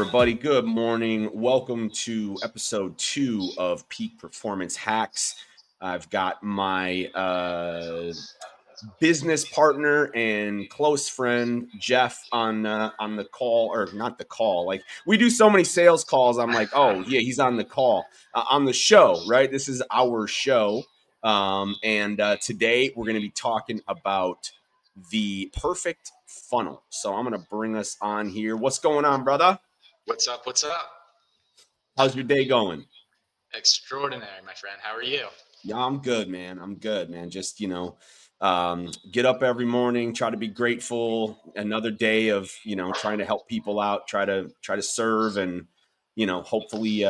everybody. Good morning. Welcome to episode 2 of Peak Performance Hacks. I've got my business partner and close friend Jeff on the call, or not the call. Like, we do so many sales calls. I'm like, oh yeah, he's on the call, on the show, right? This is our show, and today we're going to be talking about the perfect funnel. So I'm going to bring us on here. What's going on, brother? What's up? What's up? How's your day going? Extraordinary, my friend. How are you? Yeah, I'm good, man. I'm good, man. Just, get up every morning, try to be grateful. Another day of, trying to help people out, try to serve, and, hopefully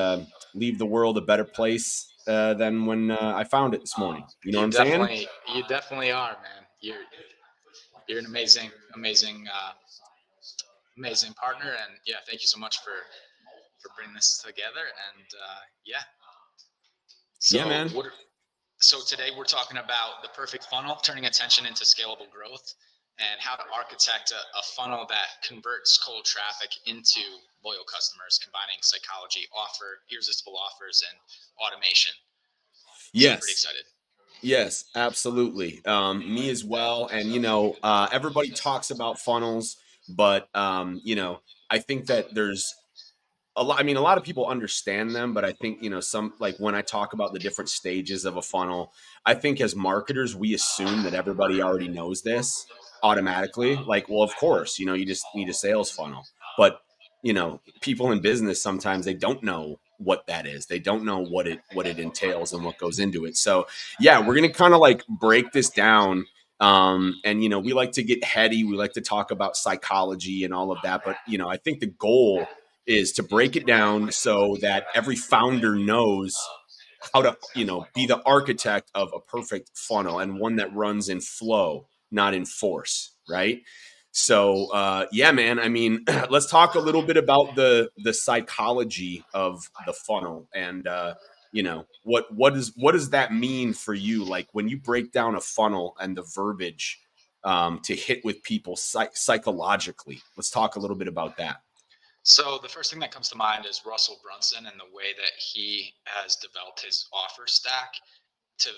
leave the world a better place than when I found it this morning. You know what You I'm saying? definitely, you definitely are, man. You're an amazing partner, and yeah, thank you so much for bringing this together. And yeah, Yeah, so man. what? So today we're talking about the perfect funnel, turning attention into scalable growth, and how to architect a funnel that converts cold traffic into loyal customers, combining psychology, irresistible offers, and automation. So I'm pretty Yes. excited. Yes, absolutely. Me as well. And, everybody talks about funnels, but, I think that there's a lot of people understand them, but I think, some, like, when I talk about the different stages of a funnel, I think as marketers, we assume that everybody already knows this automatically. Like, well, of course, you just need a sales funnel. But, people in business, sometimes they don't know what that is. They don't know what it entails and what goes into it. So yeah, we're going to kind of like break this down. And we like to get heady. We like to talk about psychology and all of that. But, I think the goal is to break it down so that every founder knows how to, be the architect of a perfect funnel, and one that runs in flow, not in force, right? So yeah, man. I mean, let's talk a little bit about the psychology of the funnel, and what does that mean for you? Like, when you break down a funnel and the verbiage to hit with people psychologically. Let's talk a little bit about that. So the first thing that comes to mind is Russell Brunson and the way that he has developed his offer stack to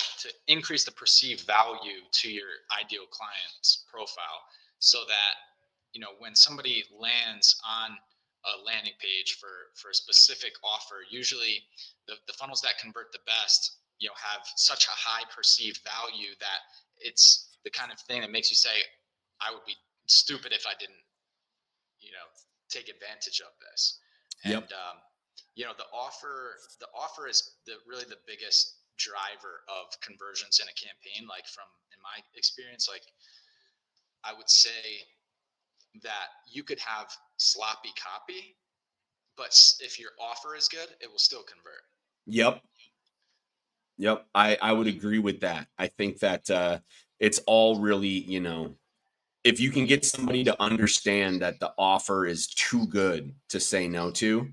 increase the perceived value to your ideal client's profile, so that when somebody lands on a landing page for a specific offer, usually the funnels that convert the best have such a high perceived value that it's the kind of thing that makes you say, I would be stupid if I didn't you know take advantage of this. And Yep. the offer is really the biggest driver of conversions in a campaign. Like, from in my experience, like, I would say that you could have sloppy copy, but if your offer is good, it will still convert. Yep. Yep, I would agree with that. I think that it's all really, if you can get somebody to understand that the offer is too good to say no to,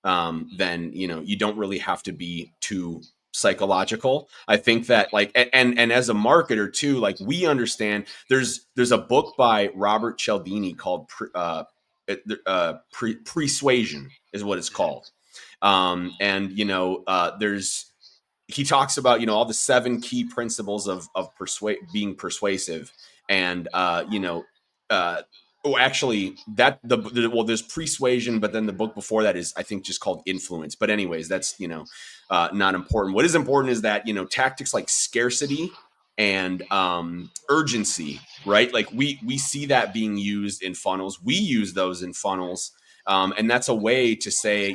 then you don't really have to be too psychological. I think that, like, and as a marketer too, like, we understand there's a book by Robert Cialdini called Persuasion is what it's Mm-hmm. called. And there's he talks about all the 7 key principles of being persuasive, and uh actually, that well, there's persuasion, but then the book before that is, I think, just called Influence. But anyways, that's not important. What is important is that tactics like scarcity and urgency, right? Like, we see that being used in funnels. We use those in funnels, and that's a way to say,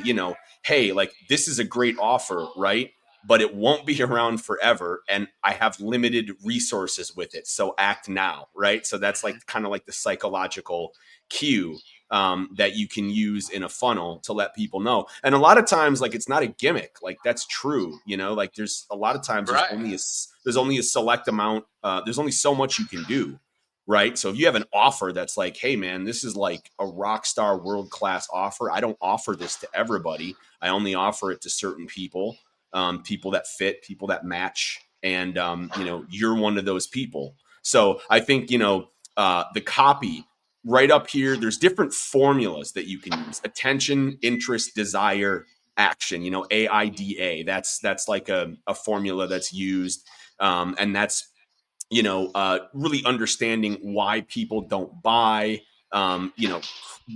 hey, like, this is a great offer, right? But it won't be around forever, and I have limited resources with it, so act now, right? So that's Mm-hmm. like kind of like the psychological cue that you can use in a funnel to let people know. And a lot of times, like, it's not a gimmick. Like, that's true. Like, there's a lot of times Right. there's only a select amount. There's only so much you can do, right? So if you have an offer that's like, hey man, this is like a rock star world class offer, I don't offer this to everybody. I only offer it to certain people, people that fit, people that match, and you're one of those people. So I think the copy. right up here, there's different formulas that you can use: attention, interest, desire, action. AIDA. That's like a formula that's used, and that's really understanding why people don't buy.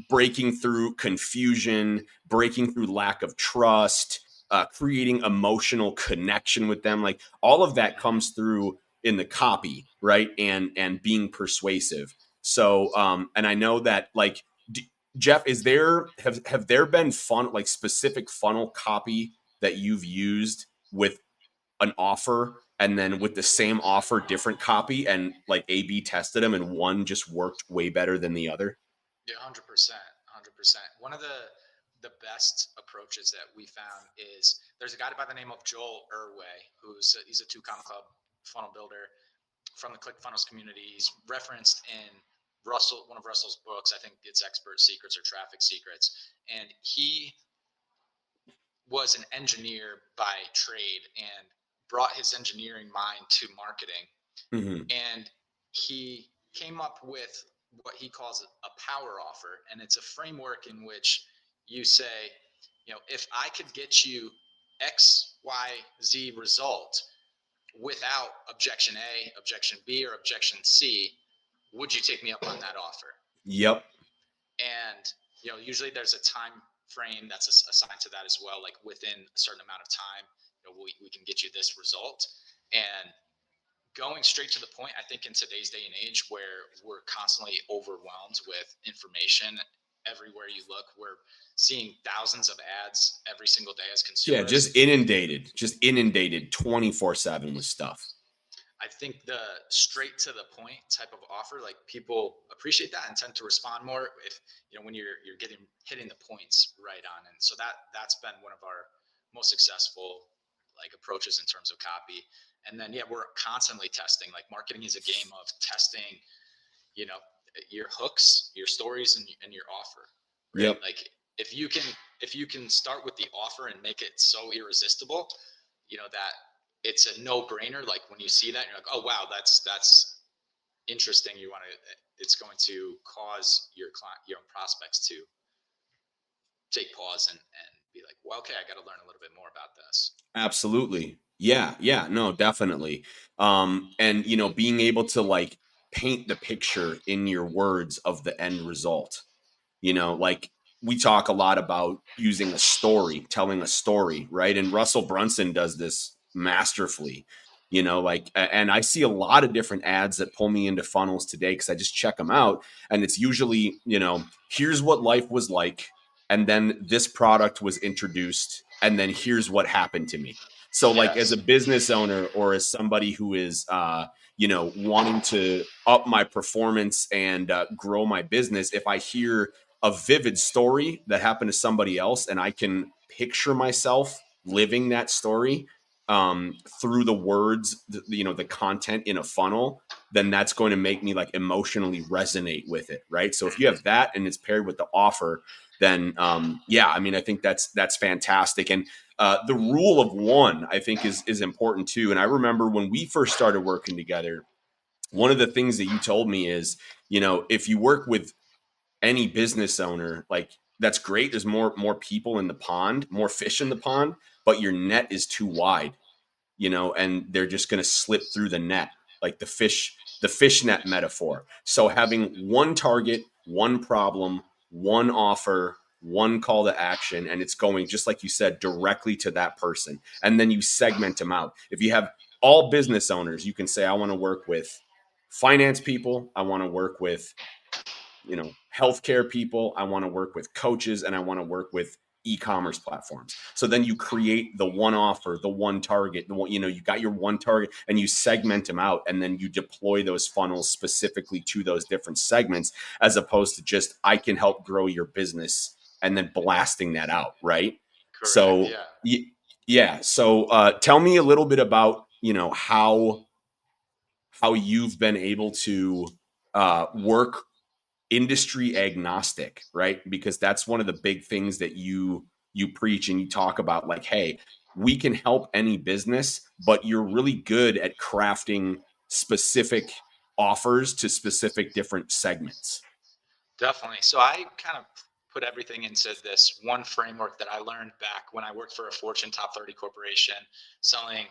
Breaking through confusion, breaking through lack of trust, creating emotional connection with them. Like all of that comes through in the copy, right? And being persuasive. So, and I know that like Jeff, have there been specific funnel copy that you've used with an offer, and then with the same offer, different copy, and like A/B tested them, and one just worked way better than the other? Yeah, 100%, 100%. One of the best approaches that we found is there's a guy by the name of Joel Irway, he's a two comma club funnel builder from the ClickFunnels community. He's referenced in one of Russell's books. I think it's Expert Secrets or Traffic Secrets, and he was an engineer by trade and brought his engineering mind to marketing, Hmm. and he came up with what he calls a power offer, and it's a framework in which you say, if I could get you XYZ result without objection A, objection B, or objection C, would you take me up on that offer? Yep. And usually there's a time frame that's assigned to that as well, like within a certain amount of time, we can get you this result. And going straight to the point, I think in today's day and age where we're constantly overwhelmed with information everywhere you look, we're seeing thousands of ads every single day as Yeah, consumers. just inundated 24/7 with stuff. I think the straight to the point type of offer, like people appreciate that and tend to respond more if when you're getting hitting the points right on. And so that's been one of our most successful like approaches in terms of copy. And then we're constantly testing. Like marketing is a game of testing, you know, your hooks, your stories, and your offer, right? Yep. Like if you can start with the offer and make it so irresistible, that it's a no brainer. Like when you see that, you're like, oh wow, that's interesting. It's going to cause your client, your prospects to take pause and be like, well, okay, I got to learn a little bit more about this. Absolutely. Yeah, yeah, no, definitely. And being able to like paint the picture in your words of the end result. Like we talk a lot about using a story, telling a story, right? And Russell Brunson does this masterfully. And I see a lot of different ads that pull me into funnels today because I just check them out. And it's usually, here's what life was like. And then this product was introduced. And then here's what happened to me. So, like, as a Yes, business owner or as somebody who is, wanting to up my performance and grow my business, if I hear a vivid story that happened to somebody else and I can picture myself living that story, through the words, the content in a funnel, then that's going to make me like emotionally resonate with it, right? So if you have that and it's paired with the offer, then yeah, I mean, I think that's fantastic. And the rule of one, I think, is important too. And I remember when we first started working together, one of the things that you told me is, if you work with any business owner, like, that's great. There's more people in the pond, more fish in the pond, but your net is too wide, and they're just going to slip through the net, like the fish net metaphor. So yes, having one target, one problem, one offer, one call to action, and it's going, just like you said, directly to that person. And then you segment them out. If you have all business owners, you can say, I want to work with finance people. I want to work with healthcare people. I want to work with coaches, and I want to work with e-commerce platforms. So then you create the one offer, the one target, the one, you got your one target, and you segment them out, and then you deploy those funnels specifically to those different segments, as opposed to just, I can help grow your business and then blasting that out, right? correct, So yeah. yeah. So tell me a little bit about how you've been able to work industry agnostic, right? Because that's one of the big things that you preach and you talk about, like, hey, we can help any business, but you're really good at crafting specific offers to specific different segments. Definitely. So I kind of put everything into this one framework that I learned back when I worked for a Fortune top 30 corporation selling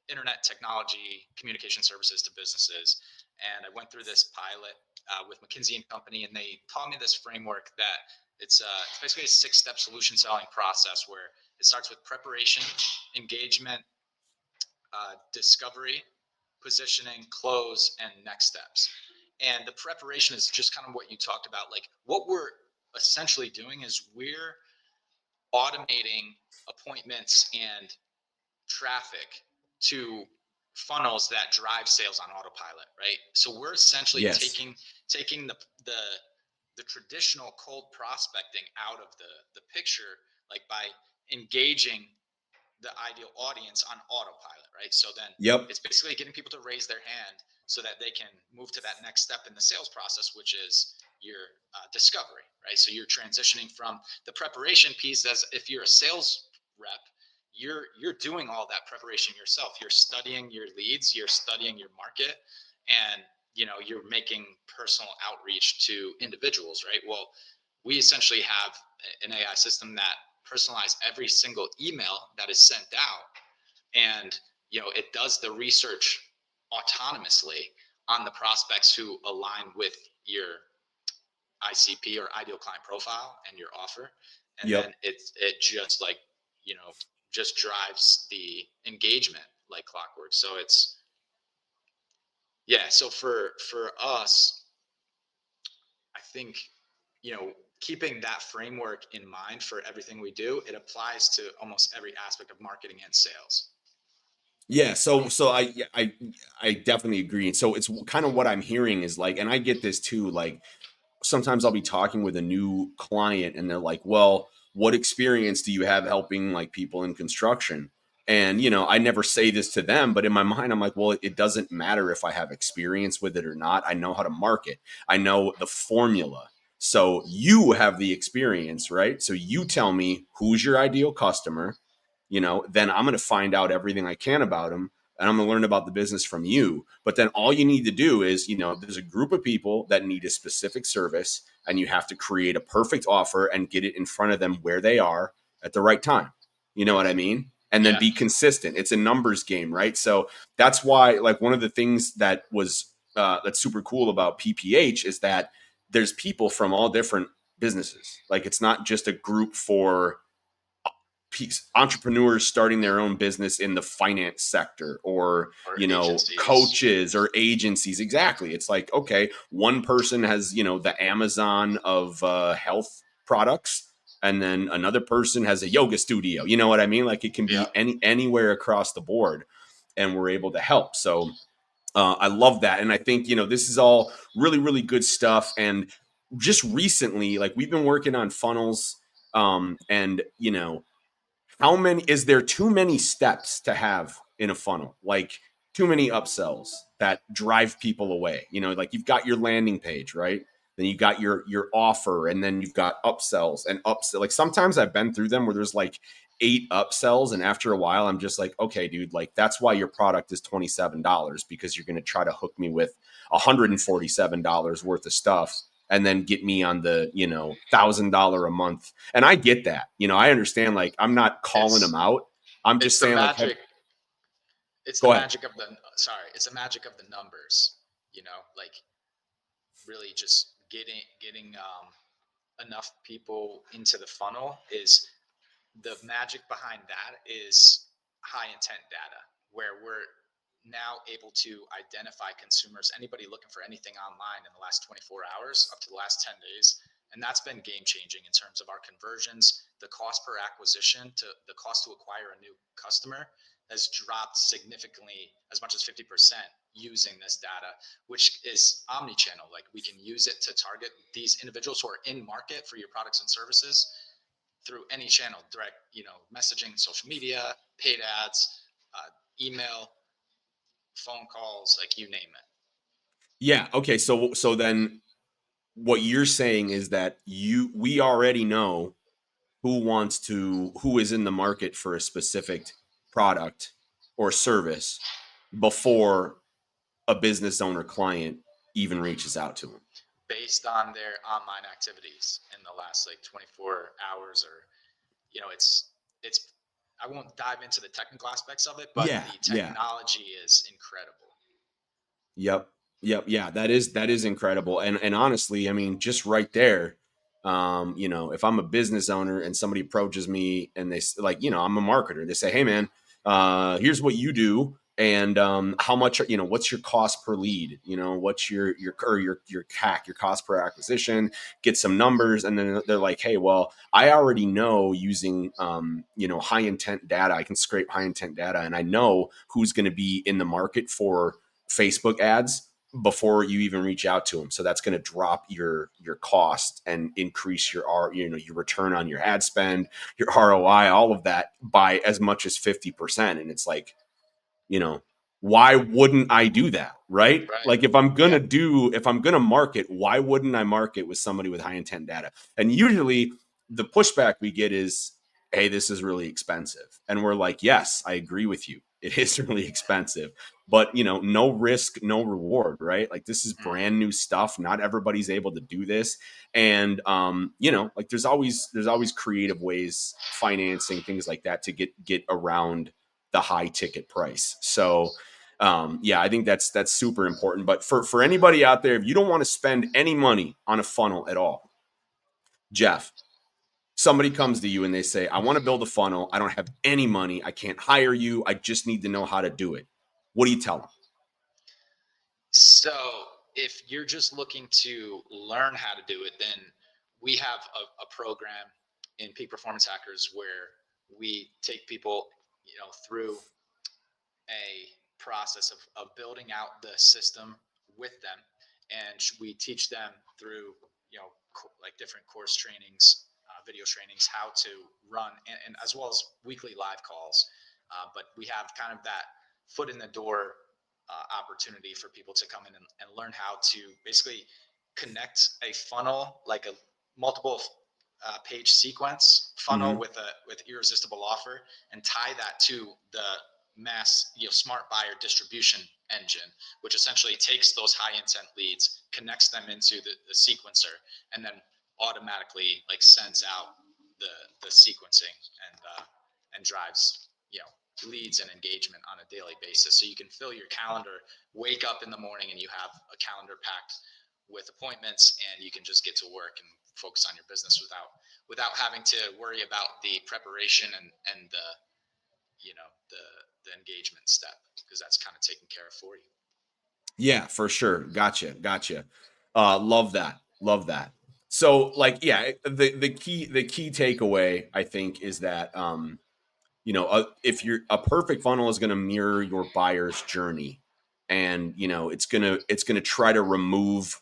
internet technology communication services to businesses. And I went through this pilot with McKinsey and Company, and they taught me this framework that it's basically a 6-step solution selling process where it starts with preparation, engagement, discovery, positioning, close, and next steps. And the preparation is just kind of what you talked about. Like what we're essentially doing is we're automating appointments and traffic to funnels that drive sales on autopilot, right? So we're essentially Yes. taking the the traditional cold prospecting out of the picture, like by engaging the ideal audience on autopilot, right? So then Yep. it's basically getting people to raise their hand so that they can move to that next step in the sales process, which is your discovery, right? So you're transitioning from the preparation piece as if you're a sales rep, you're doing all that preparation yourself. You're studying your leads, you're studying your market, and you're making personal outreach to individuals, right? Well, we essentially have an AI system that personalize every single email that is sent out, and it does the research autonomously on the prospects who align with your ICP or ideal client profile and your offer, and then Yep. it just like you know just drives the engagement like clockwork. So it's yeah. So for us, I think keeping that framework in mind for everything we do, it applies to almost every aspect of marketing and sales. Yeah, so I definitely agree. And so it's kind of what I'm hearing is like, and I get this too, like sometimes I'll be talking with a new client and they're like, "Well, what experience do you have helping like people in construction?" And I never say this to them, but in my mind I'm like, "Well, it doesn't matter if I have experience with it or not. I know how to market. I know the formula." So you have the experience, right? So you tell me who's your ideal customer, then I'm going to find out everything I can about them and I'm going to learn about the business from you. But then all you need to do is, there's a group of people that need a specific service and you have to create a perfect offer and get it in front of them where they are at the right time. You know what I mean? And then Yeah, be consistent. It's a numbers game, right? So that's why, like, one of the things that was that's super cool about PPH is that there's people from all different businesses. Like, it's not just a group for entrepreneurs starting their own business in the finance sector or or agencies. coaches or agencies. Exactly. It's like, okay, one person has the Amazon of health products, and then another person has a yoga studio. You know what I mean? Like, it can Yeah, be anywhere across the board, and we're able to help. So I love that. And I think this is all really, really good stuff. And just recently, like, we've been working on funnels, and how many is there too many steps to have in a funnel? Like, too many upsells that drive people away. Like, you've got your landing page, right? Then you got your offer, and then you've got upsells and upsell. Like, sometimes I've been through them where there's like 8 upsells, and after a while I'm just like, okay, dude, like, that's why your product is $27, because you're going to try to hook me with $147 worth of stuff and then get me on the $1,000 a month. And I get that. I understand. Like, I'm not calling them it's out. I'm it's just the saying, like, magic. It's the go ahead. magic of the sorry. It's the magic of the numbers. Like really just getting enough people into the funnel is the magic behind that is high intent data, where we're now able to identify consumers, anybody looking for anything online in the last 24 hours up to the last 10 days. And that's been game changing in terms of our conversions. The cost per acquisition to the cost to acquire a new customer has dropped significantly, as much as 50% using this data, which is omni-channel. Like we can use it to target these individuals who are in market for your products and services through any channel, direct, messaging, social media, paid ads, email, phone calls, like you name it. Yeah. Okay. So then what you're saying is that we already know who is in the market for a specific product or service before a business owner client even reaches out to them. based on their online activities in the last like 24 hours, or it's I won't dive into the technical aspects of it, but Yeah, the yeah. technology is incredible. Yep. Yep. Yeah, that is incredible. And honestly, I mean, just right there, if I'm a business owner and somebody approaches me and like, I'm a marketer, they say, "Hey man, here's what you do. And how much, what's your cost per lead? What's your CAC, your cost per acquisition, get some numbers." And then they're like, "Hey, well, I already know using high intent data, I can scrape high intent data and I know who's going to be in the market for Facebook ads before you even reach out to them. So that's going to drop your cost and increase your return on your ad spend, your ROI, all of that by as much as 50%." And it's like, you know, why wouldn't I do that? Right? Right. Like Yeah. if I'm gonna market, why wouldn't I market with somebody with high intent data? And usually the pushback we get is, "Hey, this is really expensive." And we're like, "Yes, I agree with you. It is really expensive." But no risk, no reward, right? Like this is Hmm. brand new stuff. Not everybody's able to do this. And like there's always creative ways, financing, things like that to get around the high ticket price. So yeah, I think that's super important. But for anybody out there, if you don't want to spend any money on a funnel at all, Jeff, somebody comes to you and they say, "I want to build a funnel. I don't have any money. I can't hire you. I just need to know how to do it." What do you tell them? So if you're just looking to learn how to do it, then we have a program in Peak Performance Hackers where we take people, through a process of building out the system with them, and we teach them through like different course trainings, video trainings, how to run, and as well as weekly live calls. But we have kind of that foot in the door opportunity for people to come in and learn how to basically connect a funnel, like a multiple page sequence funnel Mm-hmm. with irresistible offer, and tie that to the mass smart buyer distribution engine, which essentially takes those high intent leads, connects them into the sequencer, and then automatically like sends out the sequencing, and drives leads and engagement on a daily basis. So you can fill your calendar, wake up in the morning and you have a calendar packed with appointments, and you can just get to work and focus on your business without having to worry about the preparation and the engagement step, because that's kind of taken care of for you. Yeah, for sure. Gotcha. Love that. Love that. So like, yeah, the key takeaway I think is that if you're a perfect funnel is going to mirror your buyer's journey, and it's going to try to remove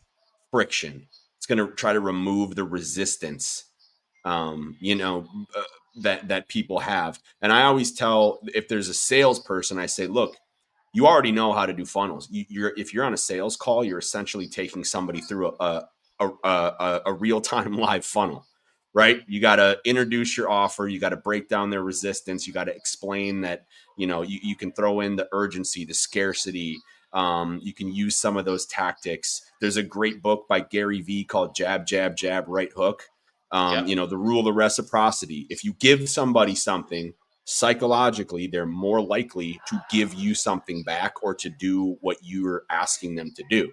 friction. It's going to try to remove the resistance, um, you know, uh, that people have. And I always tell, if there's a salesperson, I say, "Look, you already know how to do funnels. If you're on a sales call, you're essentially taking somebody through a real time live funnel, right? You got to introduce your offer. You got to break down their resistance. You got to explain that you can throw in the urgency, the scarcity. You can use some of those tactics. There's a great book by Gary Vee called Jab, Jab, Jab, Right Hook. Yep. The rule of reciprocity. If you give somebody something, psychologically, they're more likely to give you something back or to do what you're asking them to do.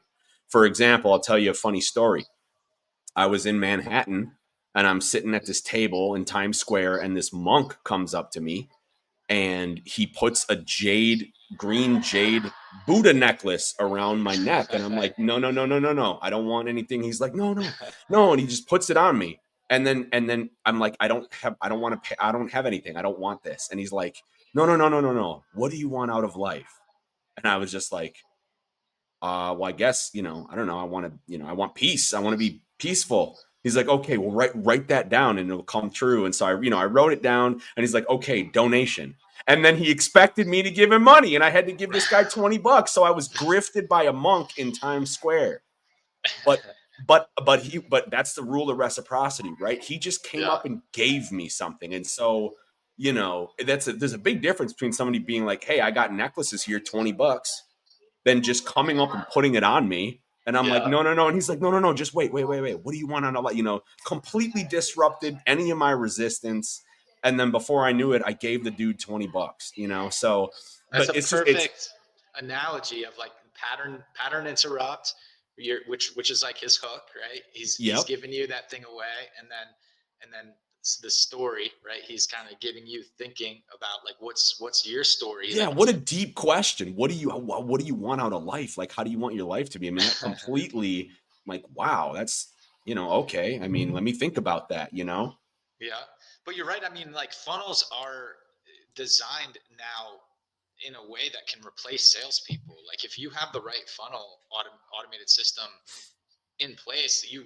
For example, I'll tell you a funny story. I was in Manhattan and I'm sitting at this table in Times Square, and this monk comes up to me and he puts a green jade Buddha necklace around my neck. And I'm like, "No, no, no, no, no, no. I don't want anything." He's like, "No, no, no." And he just puts it on me. And then I'm like, I don't want to pay. I don't have anything. I don't want this." And he's like, "No, no, no, no, no, no. What do you want out of life?" And I was just like, well, I guess, I don't know. I want peace. I want to be peaceful." He's like, "Okay, well, write that down and it'll come true." And so I wrote it down, and he's like, "Okay, donation." And then he expected me to give him money, and I had to give this guy $20. So I was grifted by a monk in Times Square. But but that's the rule of reciprocity, right? He just came Yeah. up and gave me something. And so, there's a big difference between somebody being like, "Hey, I got necklaces here, $20," than just coming up and putting it on me. And I'm like, Yeah. no, no, no. And he's like, no, no, no, just wait, wait, wait, wait. What do you want on a light? Completely disrupted any of my resistance. And then before I knew it, I gave the dude $20, So, That's but a it's, perfect analogy of like pattern interrupt, which is like his hook, right? He's yep. giving you that thing away, and then the story, right? He's kind of getting you thinking about like what's your story Yeah. that What you a deep question. What do you want out of life? Like, how do you want your life to be? I mean, that completely like, wow, that's, okay. I mean, let me think about that. Yeah, but you're right. I mean, like funnels are designed now in a way that can replace salespeople. Like if you have the right funnel automated system in place, you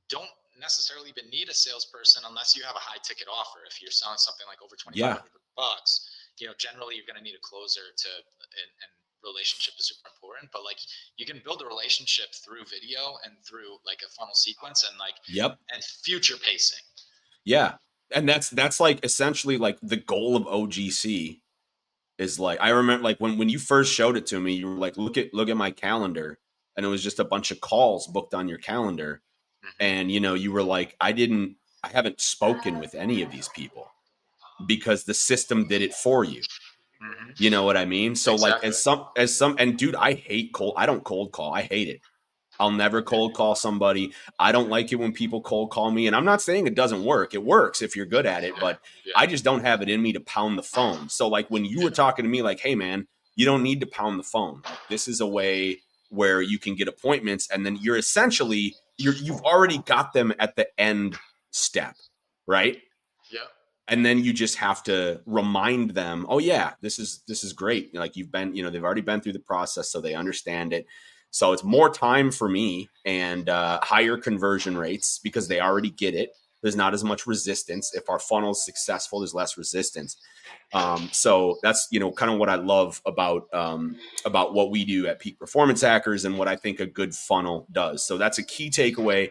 don't necessarily even need a salesperson unless you have a high ticket offer. If you're selling something like over Yeah. $2,500, generally you're going to need a closer and relationship is super important. But like you can build a relationship through video and through like a funnel sequence Yep. and future pacing. Yeah. And that's like essentially like the goal of OGC is like, I remember like when you first showed it to me, you were like, look at my calendar. And it was just a bunch of calls booked on your calendar. Hmm. And you were like, I haven't spoken with any of these people because the system did it for you. You Hmm. know what I mean? So like Exactly. and dude, I don't cold call. I hate it. I'll never cold call somebody. I don't like it when people cold call me. And I'm not saying it doesn't work. It works if you're good at it, Yeah. but Yeah. I just don't have it in me to pound the phone. So like when you were Yeah. talking to me like, "Hey man, you don't need to pound the phone. Like this is a way where you can get appointments and then you've already got them at the end step, right? Yeah. And then you just have to remind them, oh yeah, this is great, like you've been, they've already been through the process, so they understand it. So it's more time for me and higher conversion rates because they already get it. There's not as much resistance. If our funnel is successful, there's less resistance. So that's kind of what I love about what we do at Peak Performance Hackers and what I think a good funnel does. So that's a key takeaway.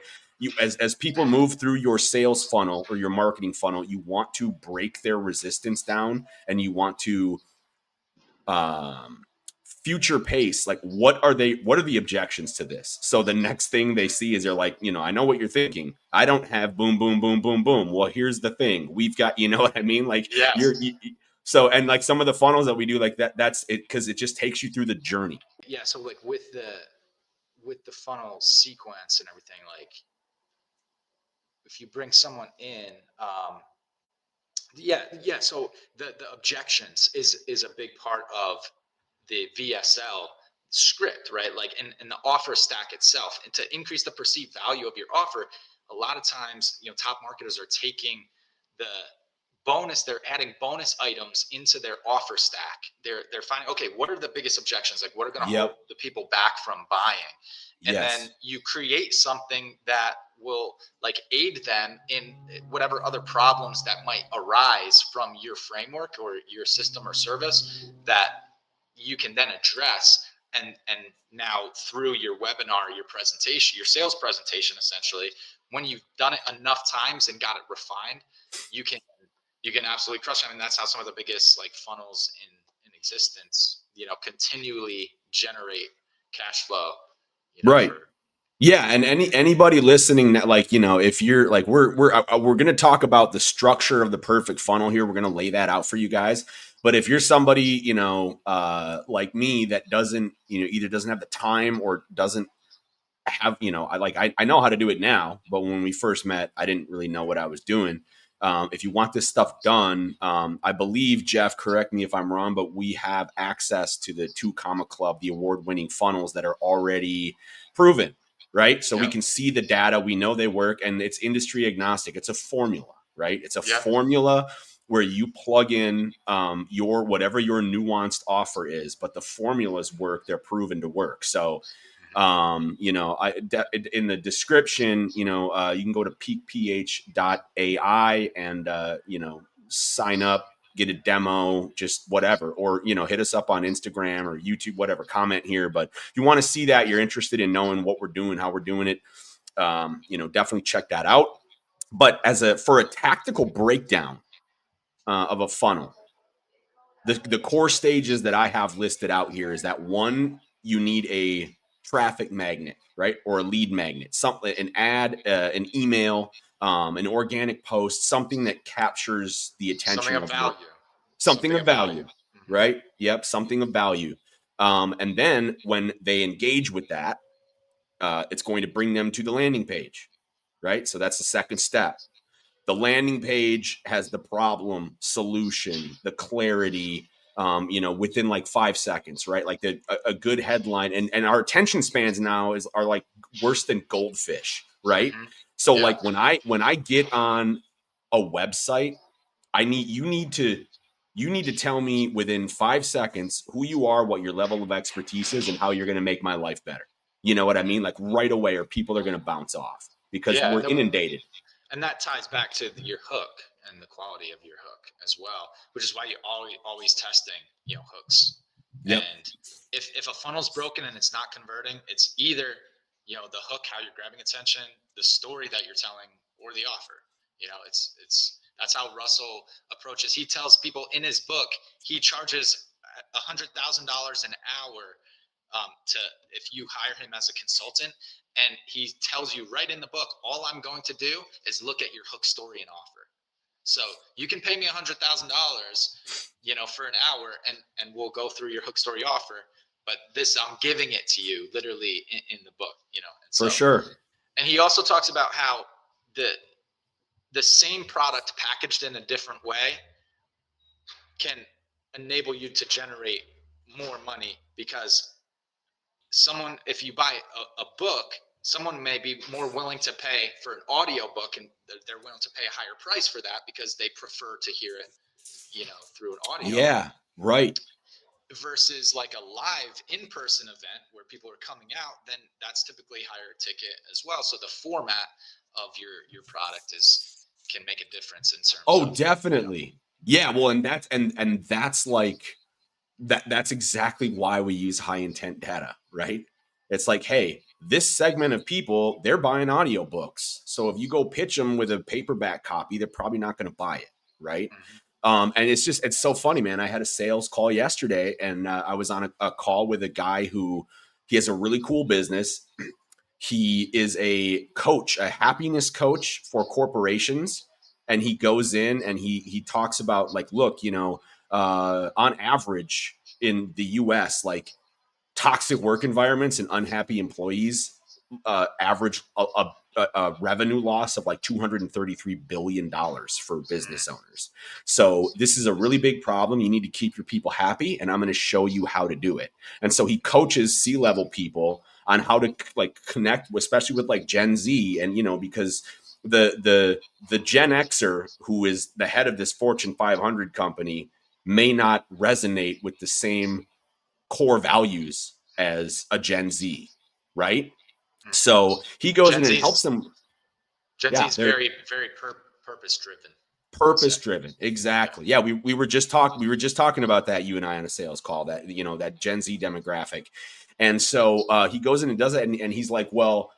As people move through your sales funnel or your marketing funnel, you want to break their resistance down, and you want to um, future pace. Like, what are the objections to this? So the next thing they see is they're like, I know what you're thinking. I don't have boom, boom, boom, boom, boom. Well, here's the thing. We've got, you know what I mean? Like Yes. so, and like some of the funnels that we do like that's it, because it just takes you through the journey. Yeah. So like with the funnel sequence and everything, like if you bring someone in, yeah. So the objections is a big part of the VSL script, right? Like in the offer stack itself, and to increase the perceived value of your offer, a lot of times, top marketers are taking the they're adding bonus items into their offer stack. They're finding, okay, what are the biggest objections? Like what are going to hold Yep. the people back from buying? And then Yes. you create something that will like aid them in whatever other problems that might arise from your framework or your system or service that you can then address. And now through your webinar, your presentation, your sales presentation, essentially, when you've done it enough times and got it refined, you can you can absolutely crush it. I mean, that's how some of the biggest like funnels in existence, continually generate cash flow, Right. for. Yeah, and anybody listening that, like, if you're like, we're going to talk about the structure of the perfect funnel here. We're going to lay that out for you guys. But if you're somebody, like me, that doesn't, either doesn't have the time or doesn't have, I know how to do it now, but when we first met, I didn't really know what I was doing. If you want this stuff done, I believe, Jeff, correct me if I'm wrong, but we have access to the 2 Comma Club, the award-winning funnels that are already proven, right? So we Yep. can see the data, we know they work, and it's industry agnostic. It's a formula, right? It's a Yep. formula where you plug in your whatever your nuanced offer is, but the formulas work. They're proven to work. So in the description, you can go to peakph.ai and sign up, get a demo, just whatever, or hit us up on Instagram or YouTube, whatever, comment here. But if you want to see that, you're interested in knowing what we're doing, how we're doing it, definitely check that out. But for a tactical breakdown of a funnel, the core stages that I have listed out here is that one, you need a traffic magnet, right? Or a lead magnet, something, an ad, an email, an organic post, something that captures the Something attention of of your, value. something Something of of value. value, Hmm. right? Yep, something of value. And then when they engage with that, it's going to bring them to the landing page, right? So that's the second step. The landing page has the problem, solution, the clarity, within like 5 seconds, right? Like a good headline, and our attention spans now are like worse than goldfish, right? Hmm. So Yeah. like when I get on a website, you need to tell me within 5 seconds who you are, what your level of expertise is, and how you're going to make my life better. You know what I mean? Like right away, or people are going to bounce off because Yeah. we're inundated. And that ties back to your hook and the quality of your hook as well, which is why you're always testing, hooks. Yep. And if a funnel's broken and it's not converting, it's either, the hook, how you're grabbing attention, the story that you're telling, or the offer. It's that's how Russell approaches. He tells people in his book he charges $100,000 an hour, to if you hire him as a consultant, and he tells you right in the book, all I'm going to do is look at your hook, story, and offer. So you can pay me $100,000, for an hour, and we'll go through your hook, story, offer. But this, I'm giving it to you literally in the book, and For so, sure. and he also talks about how the the same product packaged in a different way can enable you to generate more money, because someone, if you buy a book, someone may be more willing to pay for an audio book, and they're willing to pay a higher price for that because they prefer to hear it, through an audio, Yeah. Right. versus like a live in-person event where people are coming out. Then that's typically higher ticket as well. So the format of your product is can make a difference in terms Oh, of, definitely. Yeah. Well, and that's like that's exactly why we use high intent data, right? It's like, hey, this segment of people, they're buying audiobooks. So if you go pitch them with a paperback copy, they're probably not going to buy it, right? Mhm. And it's so funny, man. I had a sales call yesterday, and I was on a call with a guy who he has a really cool business. He is a coach, a happiness coach for corporations, and he goes in and he talks about like, look, on average in the US, like toxic work environments and unhappy employees average a revenue loss of like $233 billion for business owners. So this is a really big problem. You need to keep your people happy, and I'm going to show you how to do it. And so he coaches C-level people on how to like connect, especially with like Gen Z, and because the Gen Xer who is the head of this Fortune 500 company may not resonate with the same core values as a Gen Z, right? Mhm. So he goes Gen in and helps Z's them. Gen Yeah, Z's they're very purpose driven, I would say. purpose driven. Yeah. Exactly. Yeah, we were just talking about that, you and I, on a sales call, that that Gen Z demographic. And so he goes in and does it, and he's like, well,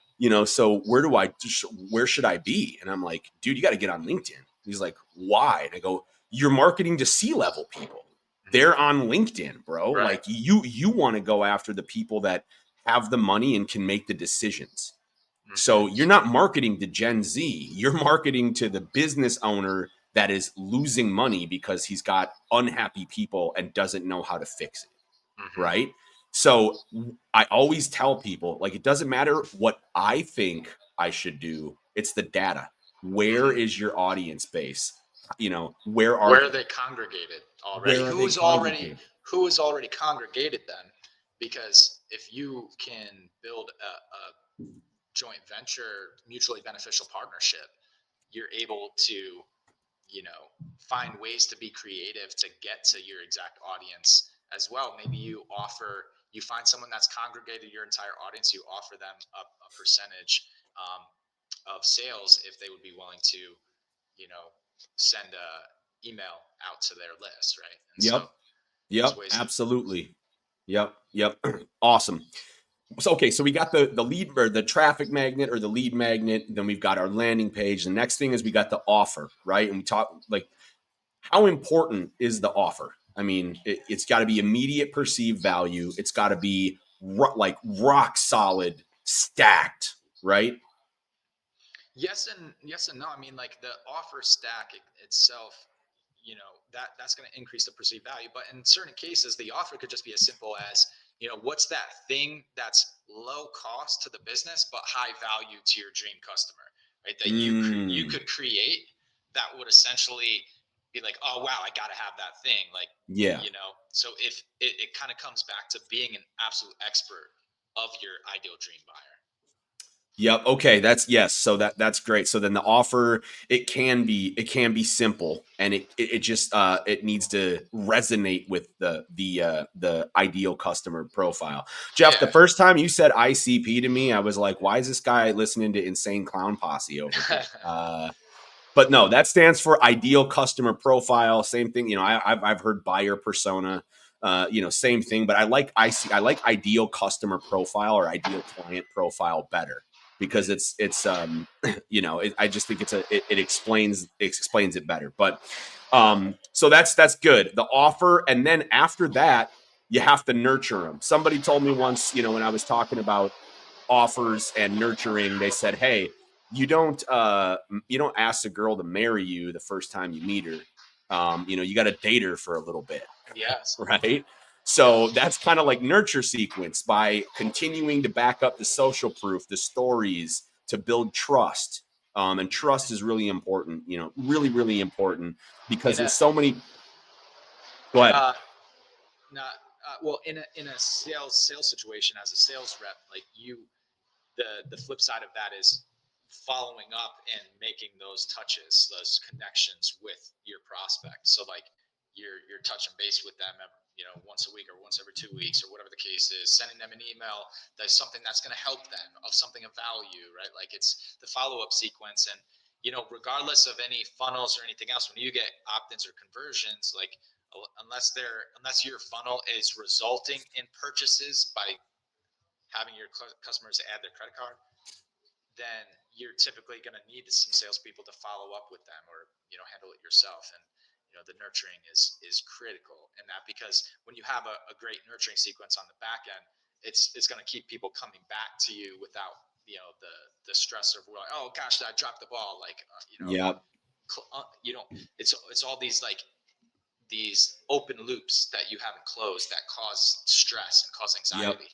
so where should I be? And I'm like, dude, you got to get on LinkedIn. He's like, why? And I go, you're marketing to C-level people. They're Mhm. on LinkedIn, bro. Right. Like you want to go after the people that have the money and can make the decisions. So Hmm. you're not marketing to Gen Z. You're marketing to the business owner that is losing money because he's got unhappy people and doesn't know how to fix it. Hmm. Right. So I always tell people, like, it doesn't matter what I think I should do. It's the data. Where Hmm. is your audience base? Where are Where are they? they congregated already? Where are they congregated? Who is already congregated then? Because if you can build a joint venture, mutually beneficial partnership, you're able to, you know, find ways to be creative to get to your exact audience as well. Maybe you find someone that's congregated your entire audience, you offer them a percentage, of sales if they would be willing to, you know, send a email out to their list, right? And so Yep. there's Yep. ways of. Absolutely. Yep. Yep. Awesome. So okay, so we got the lead, or the traffic magnet, or the lead magnet. Then we've got our landing page. The next thing is we got the offer, right? And we talk like, how important is the offer? I mean, it's got to be immediate perceived value. It's got to be like rock solid, stacked, right? Yes and no. I mean, like the offer stack itself, that's going to increase the perceived value. But in certain cases, the offer could just be as simple as, what's that thing that's low cost to the business but high value to your dream customer, right? That you Mm, could create that would essentially be like, oh wow, I got to have that thing, like, yeah. So if it kind of comes back to being an absolute expert of your ideal dream buyer. Yep. Okay. That's yes. So that's great. So then the offer, it can be simple, and it just it needs to resonate with the ideal customer profile. Jeff, the Yeah. first time you said ICP to me, I was like, why is this guy listening to Insane Clown Posse over here? But no, that stands for ideal customer profile. Same thing. I've heard buyer persona. Same thing. But I like ideal customer profile or ideal client profile better because I just think it explains it better. But so that's good. The offer, and then after that, you have to nurture them. Somebody told me once, when I was talking about offers and nurturing, they said, hey, you don't ask a girl to marry you the first time you meet her. You got to date her for a little bit. Yes. Right? Yep. So that's kind of like nurture sequence by continuing to back up the social proof, the stories to build trust. And trust is really important, really, really important because In a there's so many. Go ahead. uh, not well, in a sales situation as a sales rep, like the flip side of that is following up and making those touches, those connections with your prospect. So like you're touching base with them, once a week or once every 2 weeks or whatever the case is, sending them an email that's something that's going to help them of something of value, right? Like it's the follow up sequence. And regardless of any funnels or anything else, when you get opt-ins or conversions, like unless your funnel is resulting in purchases by having your customers add their credit card, then you're typically going to need some salespeople to follow up with them, or handle it yourself. And the nurturing is critical in that, because when you have a great nurturing sequence on the back end, it's going to keep people coming back to you without the stress of, like, oh gosh, I dropped the ball, like Yep. you know it's all these open loops that you haven't closed that cause stress and cause Yep. anxiety.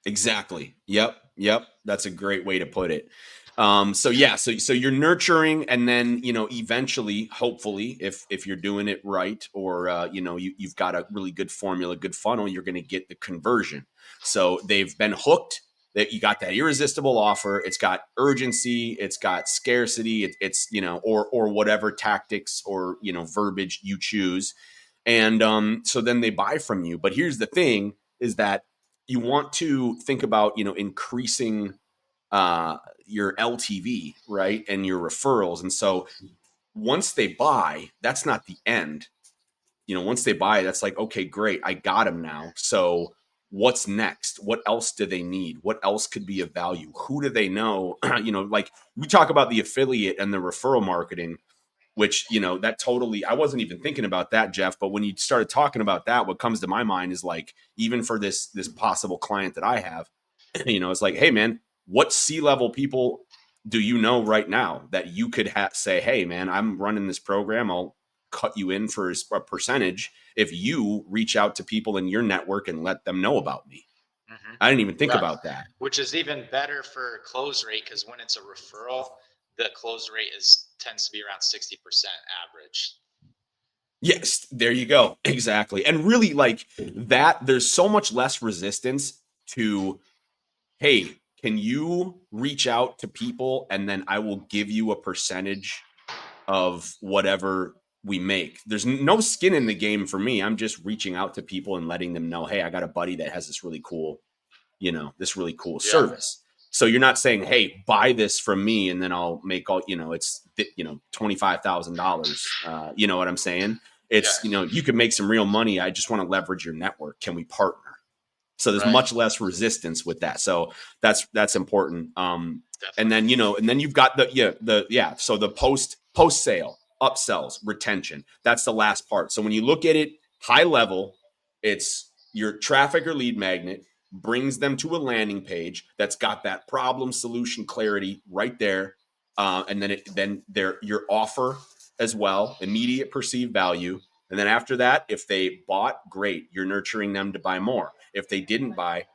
Exactly. Yep. Yep. That's a great way to put it. So yeah, so you're nurturing, and then eventually, hopefully, if you're doing it right, or you've got a really good formula, good funnel, you're going to get the conversion. So they've been hooked. That you got that irresistible offer. It's got urgency. It's got scarcity. It's or whatever tactics or verbiage you choose, and so then they buy from you. But here's the thing: is that you want to think about increasing uh, your LTV, right, and your referrals. And so once they buy, that's not the end. Once they buy, that's like, okay, great, I got them now. So what's next? What else do they need? What else could be of value? Who do they know? Like we talk about the affiliate and the referral marketing, which that totally, I wasn't even thinking about that, Jeff, but when you started talking about that, what comes to my mind is like, even for this possible client that I have, it's like, hey man, what C-level people do you know right now that you could say, hey man, I'm running this program, I'll cut you in for a percentage if you reach out to people in your network and let them know about me. Mm-hmm. I didn't even think Yeah, about that. which is even better for close rate, because when it's a referral, the close rate is tends to be around 60% average. Yes, there you go. Exactly. And really, like that, there's so much less resistance to, hey, can you reach out to people and then I will give you a percentage of whatever we make. There's no skin in the game for me. I'm just reaching out to people and letting them know, hey, I got a buddy that has this really cool Yeah. service. So you're not saying, hey, buy this from me and then I'll make all, it's $25,000. You know what I'm saying? Yeah. It's, you can make some real money. I just want to leverage your network. Can we partner? So there's Right. much less resistance with that. So that's important. And then Definitely. you've got the. So the post sale upsells, retention. That's the last part. So when you look at it high level, it's your traffic or lead magnet. brings them to a landing page that's got that problem solution clarity right there, and then your offer as well, immediate perceived value. And then after that, if they bought, great, you're nurturing them to buy more. If they didn't buy,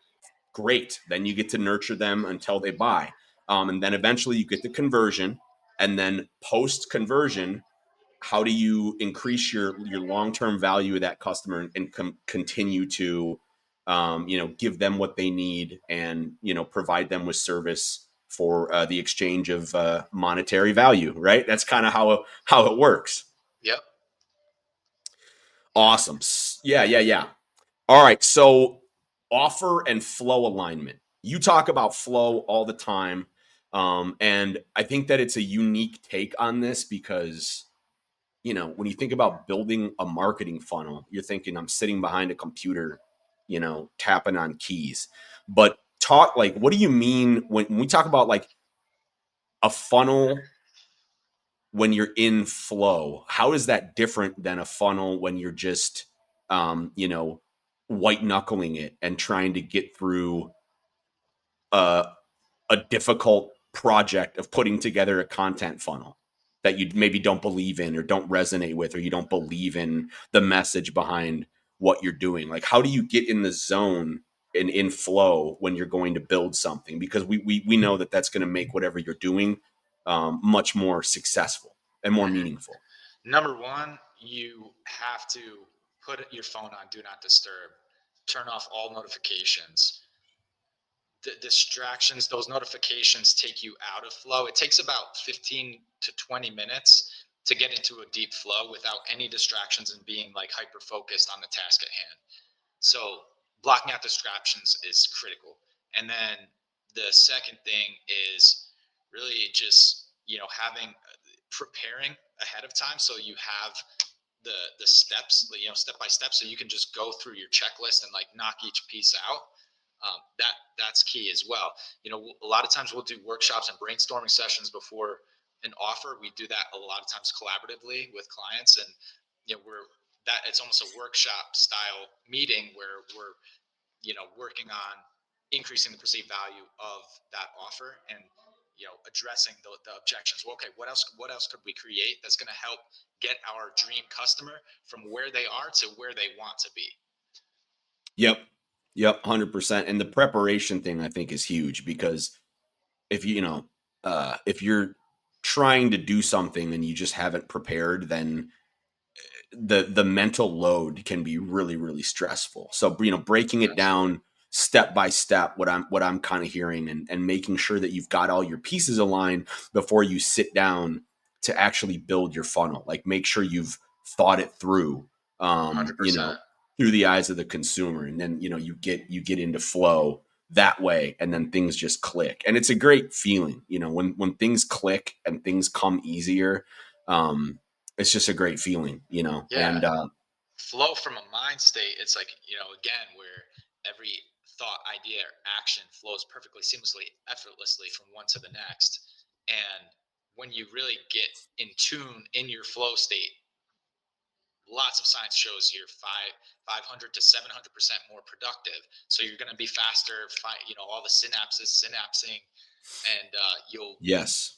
great, then you get to nurture them until they buy. And then eventually you get the conversion. And then post conversion, how do you increase your long term value of that customer and continue to give them what they need and provide them with service for the exchange of monetary value, right? That's kind of how it works. Yep. Yeah. Awesome. Yeah, yeah, yeah. All right, so offer and flow alignment. You talk about flow all the time, and I think that it's a unique take on this because when you think about building a marketing funnel, you're thinking I'm sitting behind a computer, tapping on keys. But talk like, what do you mean when we talk about like a funnel when you're in flow? How is that different than a funnel when you're just, white knuckling it and trying to get through a a difficult project of putting together a content funnel that you maybe don't believe in or don't resonate with, or you don't believe in the message behind what you're doing? Like, how do you get in the zone and in flow when you're going to build something? Because we know that that's going to make whatever you're doing much more successful and more Mhm. meaningful. Number one, you have to put your phone on do not disturb, turn off all notifications. The distractions, those notifications take you out of flow. It takes about 15 to 20 minutes to get into a deep flow without any distractions and being like hyper focused on the task at hand. So blocking out distractions is critical. And then the second thing is really just, having preparing ahead of time so you have the steps, step by step, so you can just go through your checklist and like knock each piece out. That's key as well. A lot of times we'll do workshops and brainstorming sessions before an offer. We do that a lot of times collaboratively with clients, and we're that it's almost a workshop style meeting where we're working on increasing the perceived value of that offer and addressing the objections. Well, okay, what else could we create that's going to help get our dream customer from where they are to where they want to be? Yep. Yep, 100%. And the preparation thing I think is huge because if you're trying to do something and you just haven't prepared, then the mental load can be really really stressful. So breaking it Absolutely. down step by step, what I'm kind of hearing, and making sure that you've got all your pieces aligned before you sit down to actually build your funnel. Like, make sure you've thought it through, um, you 100%. know, through the eyes of the consumer, and then you get into flow that way, and then things just click. And it's a great feeling, when things click and things come easier. It's just a great feeling, Yeah. and Flow from a mind state, it's like, again, where every thought, idea, or action flows perfectly, seamlessly, effortlessly from one to the next. And when you really get in tune in your flow state, lots of science shows you're 500 to 700% more productive. So you're going to be faster, all the synapsing, and you'll, yes.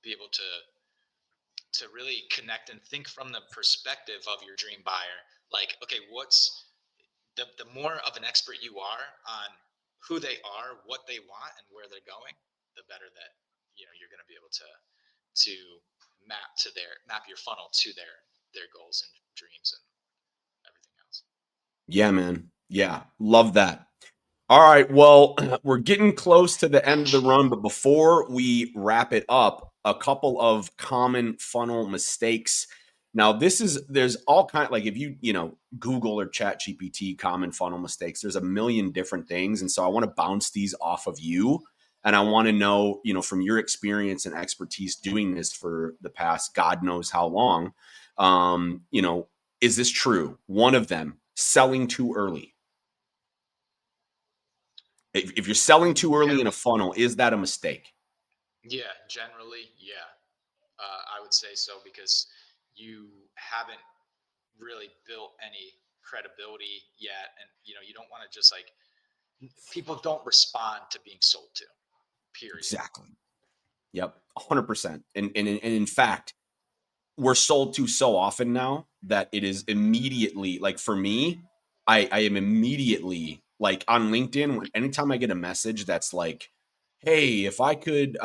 be able to really connect and think from the perspective of your dream buyer. Like, okay, what's the more of an expert you are on who they are, what they want, and where they're going, the better that you're going to be able to map your funnel to their goals and dreams and everything else. Yeah, man. Yeah, love that. All right, well, we're getting close to the end of the run, but before we wrap it up, a couple of common funnel mistakes. Now, there's all kind, like, if Google or Chat GPT common funnel mistakes, there's a million different things. And so I want to bounce these off of you. And I want to know, from your experience and expertise doing this for the past God knows how long, is this true? One of them, selling too early. If you're selling too early in a funnel, is that a mistake? Yeah, generally, yeah. I would say so because you haven't really built any credibility yet, and you don't want to just like people don't respond to being sold to. Period. Exactly. Yep. 100%. And in fact, we're sold to so often now that it is immediately like for me, I am immediately like on LinkedIn when anytime I get a message that's like, hey, if I could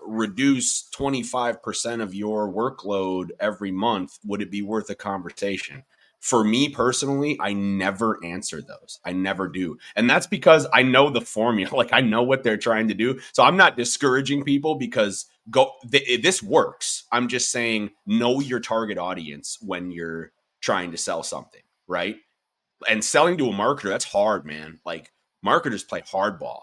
reduce 25% of your workload every month, would it be worth a conversation? For me personally, I never answer those. I never do. And that's because I know the formula. Like I know what they're trying to do. So I'm not discouraging people because this works. I'm just saying know your target audience when you're trying to sell something, right? And selling to a marketer, that's hard, man. Like marketers play hardball.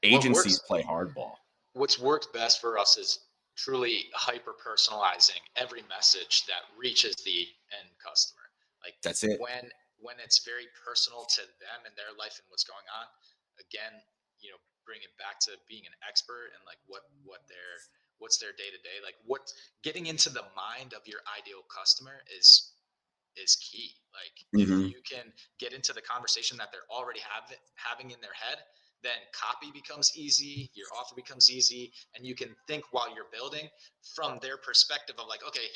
What Agencies works play hardball. what's worked best for us is truly hyper personalizing every message that reaches the end customer. Like That's it. when it's very personal to them and their life and what's going on. Again, bring it back to being an expert and like what's their day to day. Like what getting into the mind of your ideal customer is key. Like if Hmm. you can get into the conversation that they're already having in their head, then copy becomes easy, your offer becomes easy, and you can think while you're building from their perspective of like, okay,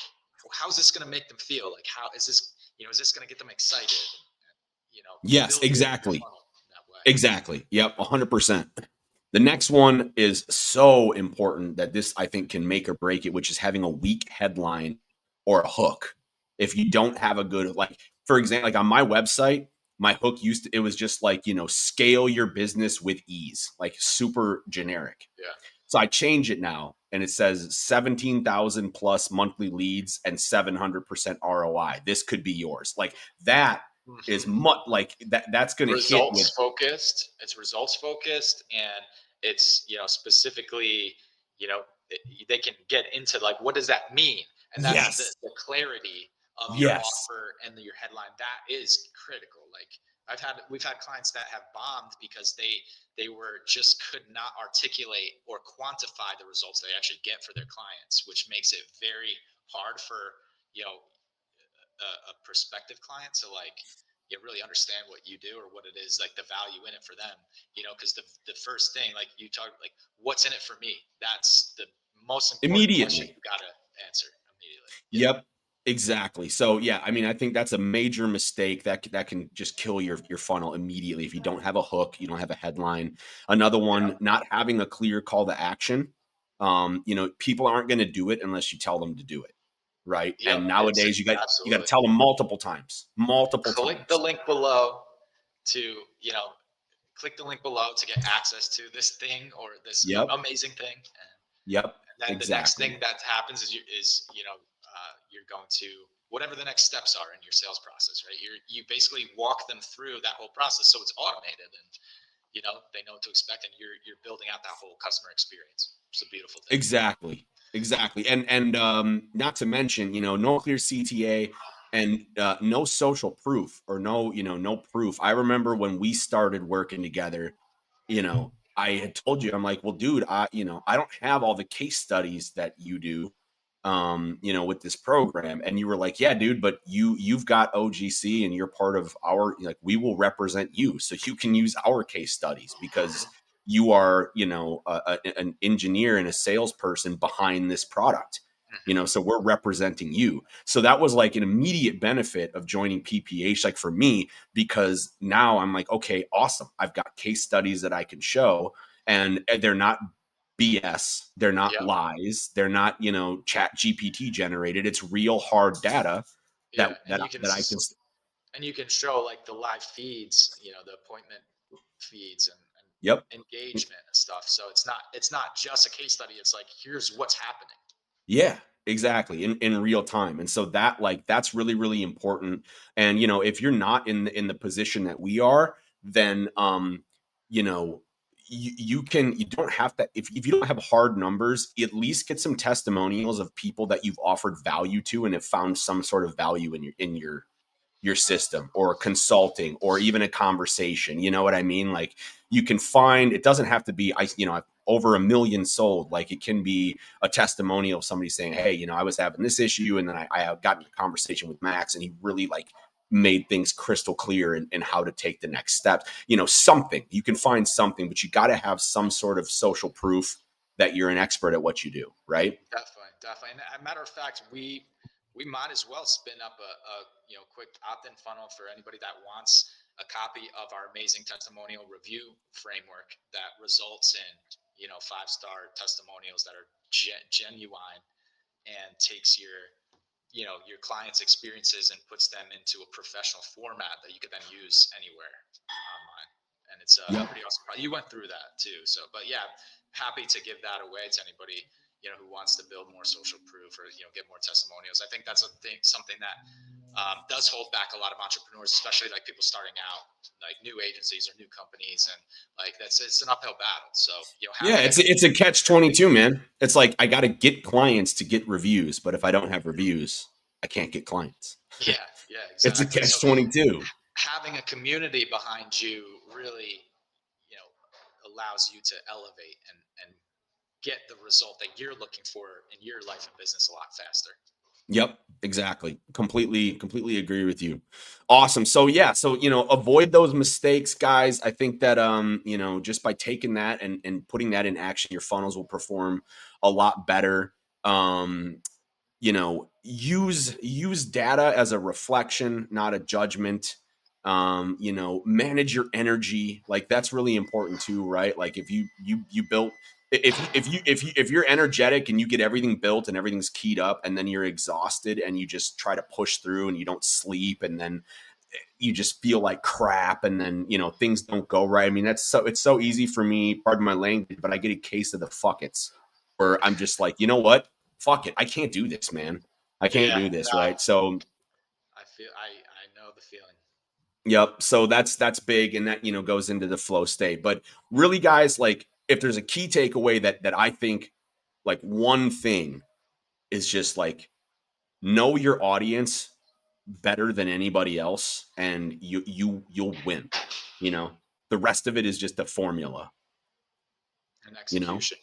how's this going to make them feel? Like, how is this, is this going to get them excited? And, Yes, build your exactly. funnel that way. Exactly. Yep, 100%. The next one is so important that this I think can make or break it, which is having a weak headline or a hook. If you don't have a good like for example, like on my website, my hook it was just like, scale your business with ease, like super generic. Yeah. So I change it now and it says 17,000 plus monthly leads and 700% ROI. This could be yours. Like that is Hmm. much like that's going to hit with Results focused. It's results focused, and it's specifically, you know they can get into like what does that mean, and that's yes. the clarity of your Yes. offer and your headline. That is critical. Like we've had clients that have bombed because they were just could not articulate or quantify the results they actually get for their clients, which makes it very hard for you know a prospective client to like really understand what you do or what it is, like the value in it for them, because the first thing, like you talk, like what's in it for me, that's the most important question Immediately. you got to answer immediately. Yeah. Yep. Exactly. So yeah, I mean, I think that's a major mistake that can just kill your funnel immediately if you don't have a hook, you don't have a headline. Another Yeah. one, not having a clear call to action. People aren't going to do it unless you tell them to do it, right? Yep. And It's nowadays you got to absolutely tell them multiple click the times. link below to click the link below to get access to this thing or this Yep. amazing thing. Yep. Then the next thing Exactly. that happens is you're going to whatever the next steps are in your sales process, right? You basically walk them through that whole process, so it's automated, and they know what to expect, and you're building out that whole customer experience. It's a beautiful thing. Exactly. Exactly. And not to mention, no clear CTA and no social proof or no proof. I remember when we started working together, I had told you, I'm like, well, dude, I don't have all the case studies that you do, with this program. And you were like, yeah, dude, but you've got OGC and you're part of our, like, we will represent you. So you can use our case studies because you are, an engineer and a salesperson behind this product. Hmm. So we're representing you. So that was like an immediate benefit of joining PPH, like for me, because now I'm like, okay, awesome. I've got case studies that I can show, and they're not BS. They're not Yep. lies. They're not, chat GPT generated. It's real hard data Yeah, that that that I can. and you can show like the live feeds, the appointment feeds Yep. and engagement and stuff. So it's not just a case study. It's like here's what's happening. Yeah, exactly. In real time. And so that's really, really important. And if you're not in the position that we are, then you know, you don't have to if you don't have hard numbers, at least get some testimonials of people that you've offered value to and have found some sort of value in your system or consulting or even a conversation. You know what I mean? Like you can find, it doesn't have to be, over a million sold. Like it can be a testimonial of somebody saying, hey, I was having this issue. And then I got in a conversation with Max and he really like made things crystal clear in how to take the next step. Something you can find something, but you got to have some sort of social proof that you're an expert at what you do, right? Definitely, definitely. And a matter of fact, we might as well spin up a quick opt-in funnel for anybody that wants a copy of our amazing testimonial review framework that results in 5-star testimonials that are genuine, and takes your clients' experiences and puts them into a professional format that you could then use anywhere online. And it's a Yep. pretty awesome. You went through that too, so but yeah, happy to give that away to anybody who wants to build more social proof or get more testimonials. I think that's something that does hold back a lot of entrepreneurs, especially like people starting out, like new agencies or new companies, and like it's an uphill battle. So Yeah, having a it's a catch 22, man. It's like I got to get clients to get reviews, but if I don't have reviews, I can't get clients. yeah, yeah, It's a exactly. So catch 22. having a community behind you really you know allows you to elevate and get the result that you're looking for in your life and business a lot faster. Yep, exactly. Completely agree with you. Awesome. So yeah, so avoid those mistakes, guys. I think that just by taking that and putting that in action, your funnels will perform a lot better. Use data as a reflection, not a judgment. Manage your energy. Like that's really important too, right? Like if you built if you're energetic and you get everything built and everything's keyed up and then you're exhausted and you just try to push through and you don't sleep and then you just feel like crap and then things don't go right. I mean, it's so easy for me, pardon my language, but I get a case of the fuckets where I'm just like, you know what, fuck it, I can't do this, man. I can't Yeah, do this, no, right? So I know the feeling. yep, so that's big, and that goes into the flow state. But really, guys, like if there's a key takeaway that I think, like one thing is just like know your audience better than anybody else and you'll win. you know the rest of it is just a formula. And you know execution.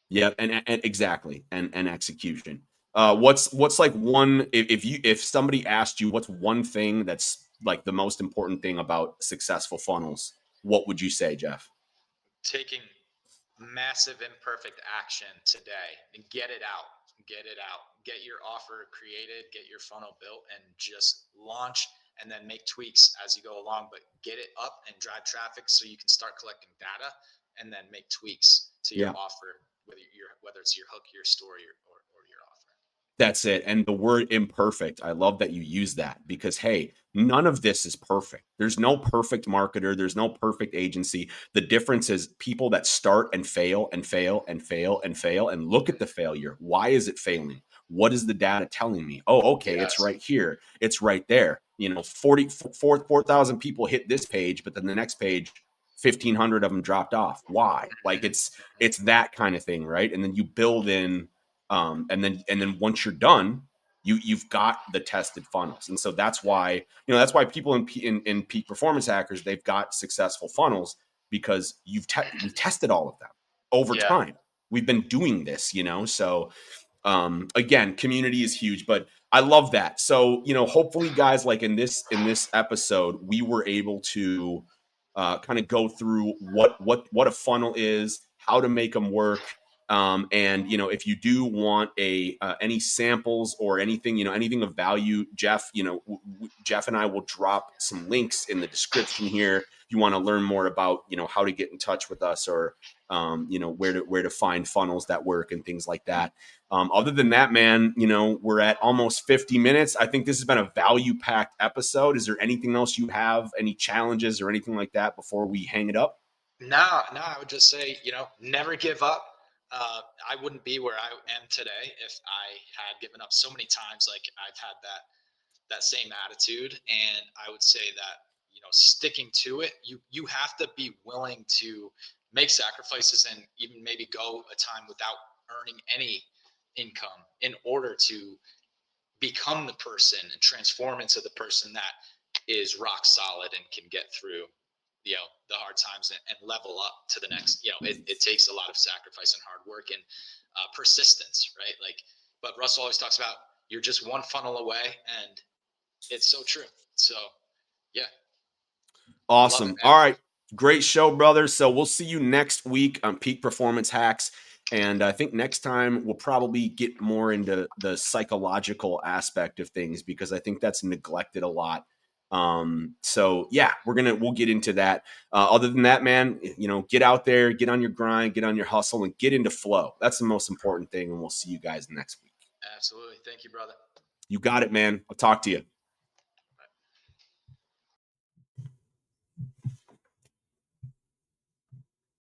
yeah, and exactly, and execution. What's like one, if somebody asked you what's one thing that's like the most important thing about successful funnels, what would you say, Jeff? Taking massive imperfect action today and get it out, get your offer created, get your funnel built, and just launch, and then make tweaks as you go along, but get it up and drive traffic so you can start collecting data and then make tweaks to your Yeah. offer, whether it's your hook, your story, or your offer. That's it. And the word imperfect, I love that you use that because, hey, none of this is perfect. There's no perfect marketer, there's no perfect agency. The difference is people that start and fail and fail and fail and fail and look at the failure. Why is it failing? What is the data telling me? Oh, okay, it's Yes. right here. It's right there. 4,000 people hit this page, but then the next page, 1,500 of them dropped off. Why? Like it's that kind of thing, right? And then you build in and then once you're done, you've got the tested funnels. And so that's why people in peak performance hackers, they've got successful funnels because we've tested all of them over Yeah. time. We've been doing this. So again, community is huge, but I love that. So hopefully, guys, like in this episode, we were able to kind of go through what a funnel is, how to make them work. And if you do want any samples or anything, anything of value, Jeff, Jeff and I will drop some links in the description here. If you want to learn more about how to get in touch with us, or where to find funnels that work and things like that. Other than that, man, we're at almost 50 minutes. I think this has been a value packed episode. Is there anything else you have, any challenges or anything like that before we hang it up? No, no, I would just say, never give up. I wouldn't be where I am today if I had given up so many times. Like I've had that same attitude, and I would say that sticking to it, you have to be willing to make sacrifices and even maybe go a time without earning any income in order to become the person and transform into the person that is rock solid and can get through the hard times and level up to the next. It takes a lot of sacrifice and hard work and persistence, right? Like, but Russell always talks about you're just one funnel away, and It's so true. So yeah, I love it, Awesome. man. All right. Great show, brother. So we'll see you next week on Peak Performance Hacks. And I think next time we'll probably get more into the psychological aspect of things because I think that's neglected a lot. So yeah, we'll get into that. Other than that, man, get out there, get on your grind, get on your hustle, and get into flow. That's the most important thing. And we'll see you guys next week. Absolutely. Thank you, brother. You got it, man. I'll talk to you.